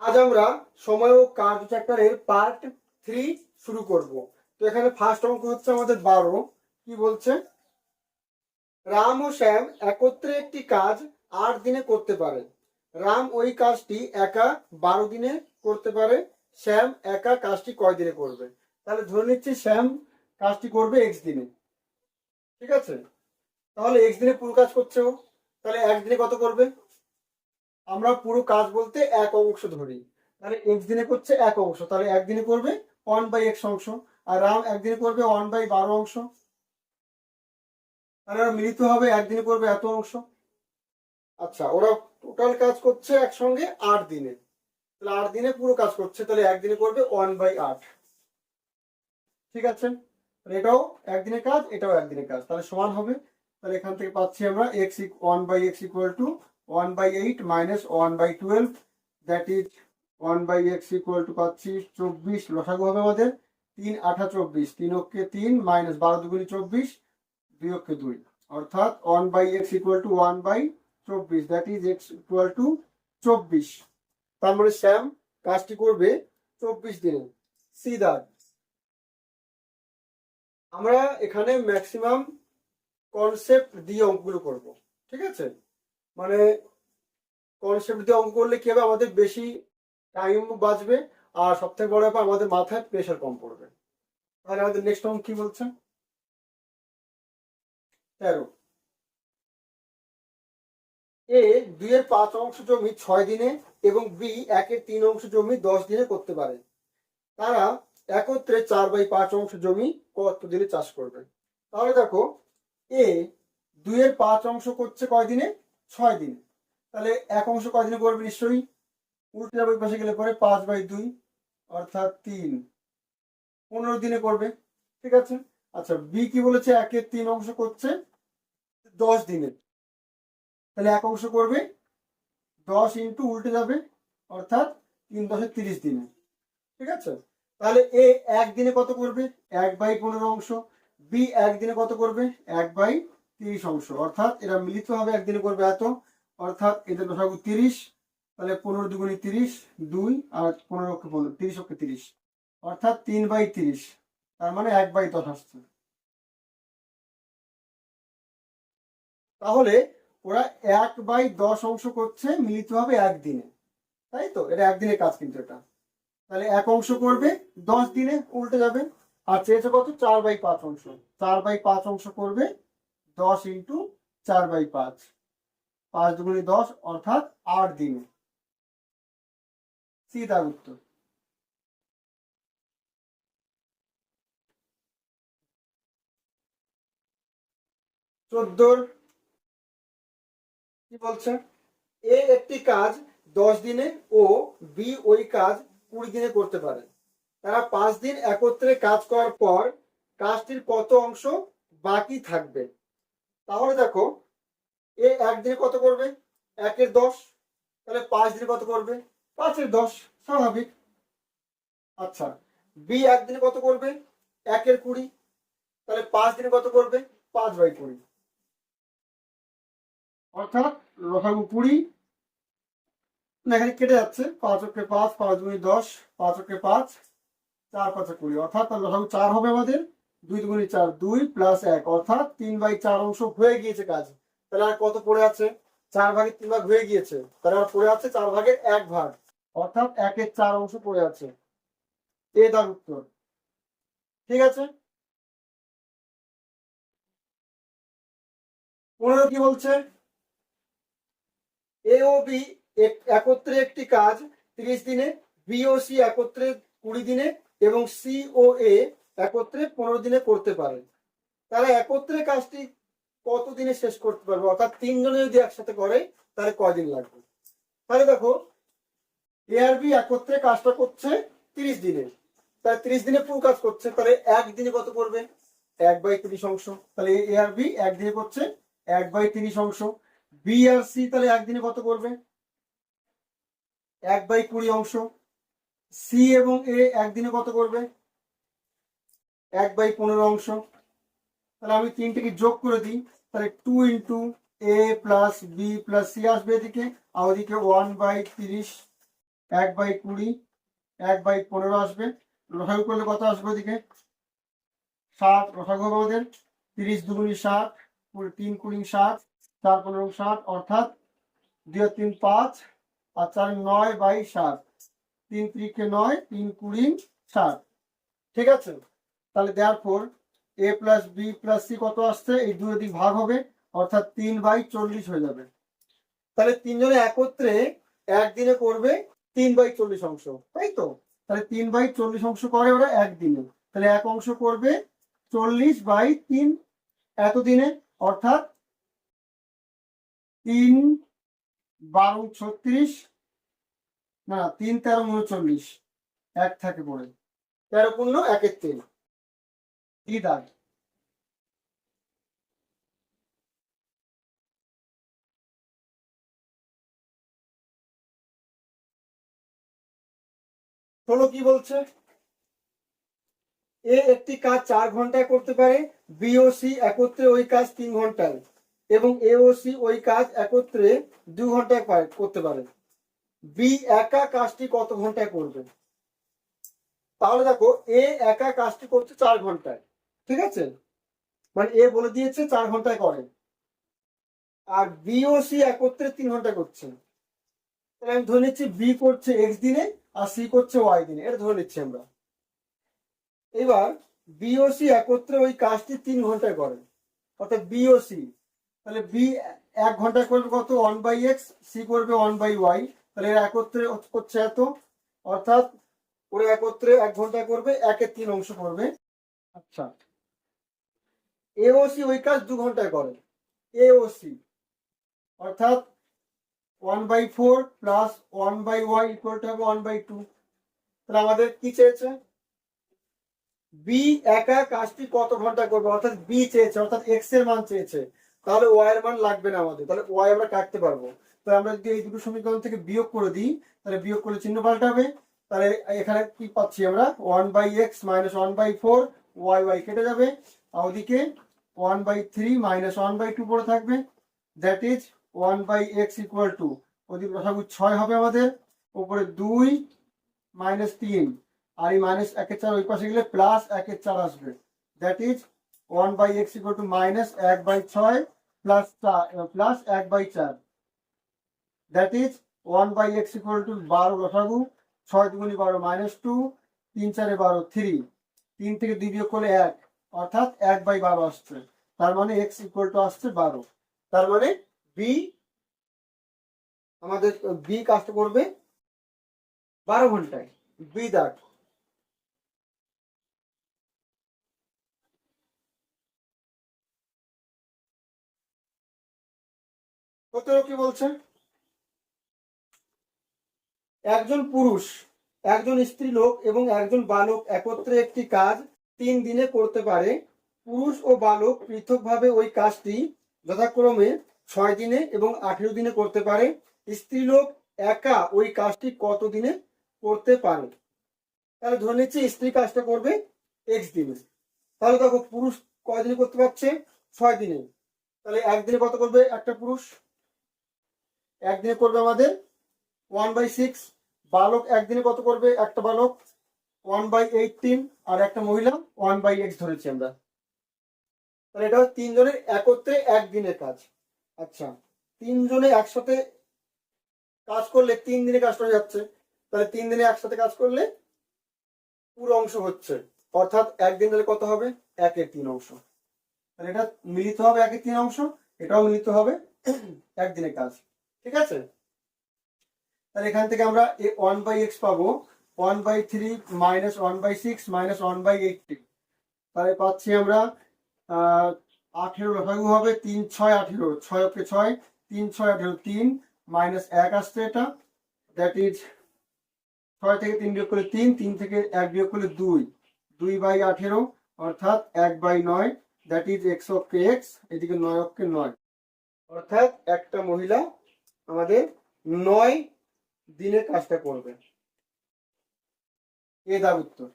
আজ আমরা সময় ও কার্য চ্যাপ্টারের পার্ট 3 শুরু করব। তো এখানে ফার্স্ট অঙ্ক হচ্ছে আমাদের 12। কি বলছে? রাম ও শ্যাম একত্রে একটি কাজ 8 দিনে করতে পারে। রাম ওই কাজটি একা 12 দিনে করতে পারে। শ্যাম একা কাজটি কয় দিনে করবে? তাহলে ধরে নিচ্ছি শ্যাম কাজটি করবে এক্স দিনে। ঠিক আছে, তাহলে এক্স দিনে পুরো কাজ করছে ও, তাহলে একদিনে কত করবে? আমরা পুরো কাজ বলতে এক অংশ ধরি, তাহলে এক্স দিনে করছে এক অংশ, তাহলে একদিনে করবে 1/x অংশ। আর রাম একদিনে করবে 1/12 অংশ, তাহলে ওরা মিলিত হবে একদিনে করবে এত অংশ। আচ্ছা, ওরা টোটাল কাজ করছে একসঙ্গে 8 দিনে, তাহলে 8 দিনে পুরো কাজ করছে, তাহলে একদিনে করবে 1/8। ঠিক আছে, এটাও একদিনের কাজ, এটাও একদিনের কাজ, তাহলে সমান হবে। তাহলে এখান থেকে পাচ্ছি আমরা x 1/x equal to 1/8 minus 1/12, that is 1/x equal to পাচ্ছি 24। লসাগু হবে আমাদের 3 8 24, 3 অক্ষে 3 মাইনাস 12 দুগুণে 24, 2 অক্ষে 2, অর্থাৎ 1/x equal to 1/24, that is x equal to 24। তার মানে শ্যাম কাজটি করবে 24 দিনে। See that. আমরা এখানে ম্যাক্সিমাম কনসেপ্ট দিয়ে অঙ্কগুলো করব। ঠিক আছে, মানে কনসেপ্ট দিয়ে অঙ্ক করলে কি হবে, আমাদের বেশি টাইম বাঁচবে, আর সব থেকে বড় ব্যাপার আমাদের মাথায় প্রেশার কম পড়বে। তাহলে আমাদের নেক্সট অঙ্ক কি বলছে? 13। এ 2/5 অংশ জমি 6 দিনে এবং বি 1/3 অংশ জমি 10 দিনে করতে পারে। তারা একত্রে 4/5 অংশ জমি কত দিনে চাষ করবে? তাহলে দেখো, এ 2/5 অংশ করছে কয় দিনে? 6 দিনে। তাহলে এক অংশ কয় দিনে করবে? নিশ্চয়ই উল্টে যাবে, ওই পাশে গেলে পরে 5/2 অর্থাৎ 3, 15 দিনে করবে। ঠিক আছে। আচ্ছা, বি কি বলেছে? 1/3 অংশ করছে 10 দিনে, তাহলে এক অংশ করবে 10 ইন্টু উল্টে যাবে, অর্থাৎ 3 10 30 দিনে। ঠিক আছে, তাহলে এ একদিনে কত করবে? 1/15 অংশ। বি একদিনে কত করবে? 1/30 অংশ, অর্থাৎ এরা মিলিত হবে একদিনে করবে এত, অর্থাৎ এদের লসাগু 30। তাহলে 15 দুগুণে 30, 2 আর 15 অক্ষে 15, 30 অক্ষে 30, অর্থাৎ 3/30, তার মানে 1/10 আসছে। তাহলে ওরা 1/10 অংশ করছে মিলিত হবে একদিনে, তাই তো? এটা একদিনের কাজ কিন্তু এটা। তাহলে এক অংশ করবে 10 দিনে, উল্টে যাবে। আর চেয়েছে কত? 4/5 অংশ। 4/5 অংশ করবে 10 ইন্টু 4/5, 5 দুগুণে 10, অর্থাৎ 8 দিনে। সি তার উত্তর। চোদ্দোর কি বলছে? এ একটি কাজ 10 দিনে ও বি ওই কাজ 20 দিনে করতে পারে। তারা 5 দিন একত্রে কাজ করার পর কাজটির কত অংশ বাকি থাকবে? তাহলে দেখো, এ একদিনে কত করবে? 1/10। তাহলে 5 দিনে কত করবে? 5/10, স্বাভাবিক। আচ্ছা, বি একদিনে কত করবে? 1/20, তাহলে 5 দিনে কত করবে? 5/20, অর্থাৎ লসাগু 20। এখানে কেটে যাচ্ছে, 5 অক্ষে 5, 5 দুগুণে 10, 5 অক্ষে 5, 4 5 20, অর্থাৎ তার লসাগু 4 হবে আমাদের। 2 দুগুণে 4, 2 প্লাস 1, অর্থাৎ 3/4 অংশ হয়ে গিয়েছে কাজ। তাহলে আর কত পড়ে আছে? 4/3 হয়ে গিয়েছে, তাহলে আর পড়ে আছে 4/1, অর্থাৎ 1/4 অংশ পড়ে আছে। এ তার উত্তর। ঠিক আছে, 15 কি বলছে? এ ও বি একত্রে একটি কাজ 30 দিনে, বি ও সি একত্রে 20 দিনে এবং সি ও এ একত্রে 15 দিনে করতে পারে। তারা একত্রে কাজটি কত দিনে শেষ করতে পারবে? অর্থাৎ 3 জনে যদি একসাথে করে তাহলে কয়দিন লাগবে? তাহলে দেখো, এ আর বি একত্রে কাজটা করছে 30 দিনে, তাহলে 30 দিনে পুরো কাজ করছে, তাহলে একদিনে কত করবে? 1/30 অংশ। তাহলে এ আর বি একদিনে করছে 1/30 অংশ। বি আর সি তাহলে একদিনে কত করবে? 1/20 অংশ। সি এবং এ একদিনে কত করবে? 1/15 অংশ। তাহলে আমি তিনটেকে যোগ করে দিই, তাহলে 2 ইন্টু এ প্লাস বি প্লাস সি আসবে এদিকে, আর ওদিকে 1/30, 1/20, 1/15 আসবে। লসাগু করলে কত আসবে ওদিকে? 7 লসাগু হবে আমাদের। 30 দুগুণি 60, 3 কুড়ি 60, 4 15 60, অর্থাৎ 2 আর 3 5 আর 4 9/60, 3 3 9, 3 কুড়ি 60। ঠিক আছে, তাহলে therefore a plus B plus C কত আসছে? এই দুই দিক ভাগ হবে, অর্থাৎ 3/40 হয়ে যাবে। তাহলে তিনজনে একত্রে একদিনে করবে 3/40 অংশ, তাই তো? তাহলে 3/40 অংশ করে ওরা একদিনে। তাহলে এক অংশ করবে 40/3 এতদিনে, অর্থাৎ 3 12 36, না 3 13 39, এক থাকে পড়ে 13 পূর্ণ 1 3 কি দাগ। শোনো কি বলছে। এ একটি কাজ 4 ঘন্টায় করতে পারে, বি ও সি একত্রে ওই কাজ 3 ঘন্টায়, এবং এ ও সি ওই কাজ একত্রে 2 ঘন্টায় করতে পারে। বি একা কাজটি কত ঘন্টায় করবে? তাহলে দেখো, এ একা কাজটি করছে 4 ঘন্টায়, ঠিক আছে, মানে এ বলে দিয়েছে 4 ঘন্টায় করে, আর বি ও সি একত্রে 3 ঘন্টায় করছে। তাহলে আমি ধরে নিচ্ছি বি করছে এক্স দিনে আর সি করছে ওয়াই দিনে, এটা ধরে নিচ্ছি আমরা। এবার বি ও সি একত্রে ওই কাজটি 3 ঘন্টায় করে, অর্থাৎ বি ও সি, তাহলে বি 1 ঘন্টায় করবে কত? 1/x, সি করবে 1/y, তাহলে এরা একত্রে করছে এত, অর্থাৎ ওরা একত্রে 1 ঘন্টায় করবে, 1/3 অংশ করবে। আচ্ছা, এ ও সি ওই কাজ 2 ঘন্টায় করে, এ ও সি, অর্থাৎ 1/4 প্লাস 1/y ইকুয়াল টু হবে 1/2। তাহলে আমাদের কি চেয়েছে? বি একা কাজটি কত ঘন্টা করবে, অর্থাৎ বি চেয়েছে, অর্থাৎ এক্স এর মান চেয়েছে। তাহলে ওয়াই এর মান লাগবে না আমাদের, তাহলে ওয়াই আমরা কাটতে পারবো। তাহলে আমরা যদি এই দুটো সমীকরণ থেকে বিয়োগ করে দিই, তাহলে বিয়োগ করলে চিহ্ন পাল্টাবে। তাহলে এখানে কি পাচ্ছি আমরা? 1/x মাইনাস 1/4, ওয়াই ওয়াই কেটে যাবে, আর ওদিকে 1/3 মাইনাস 1/2 পড়ে থাকবে, that is 1/x equal to, ওদিকে লসাগু 6 হবে আমাদের, উপরে 2 মাইনাস 3, আর এই মাইনাস 1/4 ওই পাশে গেলে প্লাস 1/4 আসবে, that is 1/x equal to minus 1/6 plus plus 1/4, that is 1/x equal to 12 লসাগু, 6 দুগুণি 12 মাইনাস 2, 3 4 12 3, 3 থেকে 2 বিয়োগ করলে 1, অর্থাৎ 1/12 আসছে। তার মানে x ইকুয়াল টু আসছে 12। তার মানে বি, আমাদের বি কাজটা করবে 12 ঘন্টায়, বি দাগ। সতেরো কি বলছে? একজন পুরুষ, একজন স্ত্রী লোক এবং একজন বালক একত্রে একটি কাজ 3 দিনে করতে পারে। পুরুষ ও বালক পৃথকভাবে ওই কাজটি যথাক্রমে 6 দিনে এবং 18 দিনে করতে পারে। স্ত্রী লোক একা ওই কাজটি কত দিনে করতে পারে? তাহলে ধরে নিচ্ছি স্ত্রী কাজটা করবে এক্স দিনে। তাহলে দেখো পুরুষ কয় দিনে করতে পারছে? 6 দিনে। তাহলে একদিনে কত করবে একটা পুরুষ? একদিনে করবে আমাদের 1/6। বালক একদিনে কত করবে একটা বালক? 1/18, আর একটা মহিলা 1/x ধরেছি আমরা। তাহলে এটা 3 জনের একত্রে একদিনের কাজ। আচ্ছা, 3 জনে একসাথে কাজ করলে 3 দিনে কাজটা হয়ে যাচ্ছে, তাহলে 3 দিনে একসাথে কাজ করলে পুরো অংশ হচ্ছে, অর্থাৎ একদিন তাহলে কত হবে? 1/3 অংশ। তাহলে এটা মিলিত হবে 1/3 অংশ, এটাও মিলিত হবে একদিনের কাজ, ঠিক আছে। তাহলে এখান থেকে আমরা 1/x পাবো 1/3 মাইনাস 1/6 মাইনাস 1/18, তাহলে পাচ্ছি আমরা 18 লসাগু হবে 3 6 18, 6 কে 6, 3 6 18, 3 মাইনাস 1 আসছে এটা, দ্যাট ইজ 6 থেকে 3 বিয়োগ করলে 3, 3 থেকে 1 বিয়োগ করলে 2, 2/18, অর্থাৎ 1/9, দ্যাট ইজ x অক্ষে x, এদিকে 9 অক্ষে 9, অর্থাৎ একটা মহিলা আমাদের 9 দিনের কাজটা করবে। এ দাগ উত্তর।